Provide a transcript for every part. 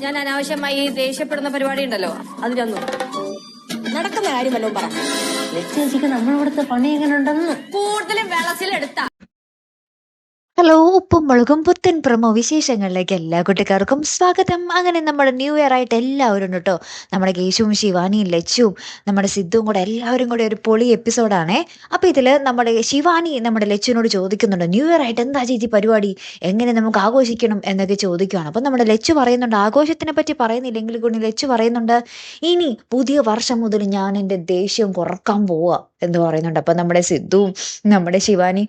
ഞാൻ അനാവശ്യമായി ദേഷ്യപ്പെടുന്ന പരിപാടി ഉണ്ടല്ലോ അത് ഞാൻ നടക്കുന്ന കാര്യം വല്ലതും പറ. ചേച്ചിക്ക് നമ്മളിവിടുത്തെ പണി എങ്ങനെ ഉണ്ടെന്ന് കൂടുതലും വെള്ളത്തിലെടുത്ത. ഹലോ, ഉപ്പും മുളകും പുത്തൻ പ്രൊമോ വിശേഷങ്ങളിലേക്ക് എല്ലാ കുട്ടിക്കാർക്കും സ്വാഗതം. അങ്ങനെ നമ്മുടെ ന്യൂ ഇയർ ആയിട്ട് എല്ലാവരും ഉണ്ട് കേട്ടോ. നമ്മുടെ കേശുവും ശിവാനിയും ലച്ചുവും നമ്മുടെ സിദ്ധുവും കൂടെ എല്ലാവരും കൂടെ ഒരു പൊളി എപ്പിസോഡാണേ. അപ്പോൾ ഇതിൽ നമ്മുടെ ശിവാനി നമ്മുടെ ലച്ചുവിനോട് ചോദിക്കുന്നുണ്ട്, ന്യൂ ഇയർ ആയിട്ട് എന്താ ചേച്ചി പരിപാടി, എങ്ങനെ നമുക്ക് ആഘോഷിക്കണം എന്നൊക്കെ ചോദിക്കുകയാണ്. അപ്പം നമ്മുടെ ലച്ചു പറയുന്നുണ്ട്, ആഘോഷത്തിനെ പറ്റി പറയുന്നില്ലെങ്കിൽ കൂടി ലച്ചു പറയുന്നുണ്ട്, ഇനി പുതിയ വർഷം മുതൽ ഞാൻ എൻ്റെ ദേഷ്യം കുറക്കാൻ പോവുക എന്ന് പറയുന്നുണ്ട്. അപ്പം നമ്മുടെ സിദ്ധുവും നമ്മുടെ ശിവാനി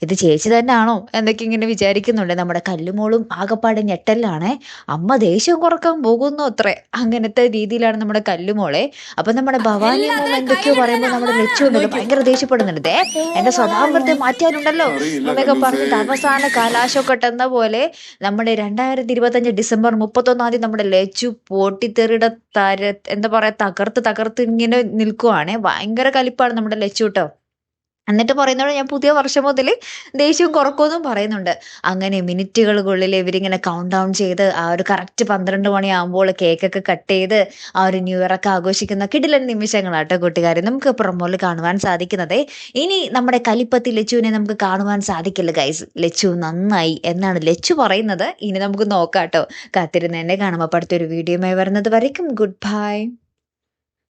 ഇത് ചേച്ചി തന്നെ ആണോ എന്നൊക്കെ ഇങ്ങനെ വിചാരിക്കുന്നുണ്ട്. നമ്മുടെ കല്ലുമോളും ആകപ്പാടെ ഞെട്ടലിലാണേ. അമ്മ ദേഷ്യം കുറക്കാൻ പോകുന്നു അത്രേ, അങ്ങനത്തെ രീതിയിലാണ് നമ്മുടെ കല്ലുമോളെ. അപ്പൊ നമ്മുടെ ഭവാനി മോൾ എന്തൊക്കെയോ പറയുമ്പോൾ നമ്മുടെ ലച്ചു ഉണ്ടല്ലോ ഭയങ്കര ദേഷ്യപ്പെടുന്നുണ്ട്. എന്റെ സ്വഭാവത്തെ മാറ്റാനുണ്ടല്ലോ എന്നൊക്കെ പറഞ്ഞിട്ട് അവസാന കലാശമൊക്കെ എന്ന പോലെ നമ്മുടെ 2025 ഡിസംബർ 31 നമ്മുടെ ലച്ചു പൊട്ടിത്തെറിയുടെ എന്താ പറയാ തകർത്ത് ഇങ്ങനെ നിൽക്കുവാണേ. ഭയങ്കര കലിപ്പാണ് നമ്മുടെ ലച്ചു കേട്ടോ. എന്നിട്ട് പറയുന്നത് ഞാൻ പുതിയ വർഷം മുതൽ ദേഷ്യം കുറക്കുമെന്നും പറയുന്നുണ്ട്. അങ്ങനെ മിനിറ്റുകൾക്കുള്ളിൽ ഇവരിങ്ങനെ കൗണ്ട് ഡൗൺ ചെയ്ത് ആ ഒരു കറക്റ്റ് 12 മണിയാകുമ്പോൾ കേക്കൊക്കെ കട്ട് ചെയ്ത് ആ ഒരു ന്യൂ ഇയർ ഒക്കെ ആഘോഷിക്കുന്ന കിടിലൻ നിമിഷങ്ങളാട്ടോ കൂട്ടുകാരെ നമുക്ക് പ്രൊമോയിൽ കാണുവാൻ സാധിക്കുന്നത്. ഇനി നമ്മുടെ കലിപ്പത്തി ലച്ചുവിനെ നമുക്ക് കാണുവാൻ സാധിക്കില്ല ഗൈസ്. ലച്ചു നന്നായി എന്നാണ് ലച്ചു പറയുന്നത്. ഇനി നമുക്ക് നോക്കാട്ടോ, കാത്തിരുന്ന് എന്നെ കാണുമ്പോൾ അടുത്തൊരു വീഡിയോയുമായി വരുന്നത് വരയ്ക്കും ഗുഡ് ബൈ.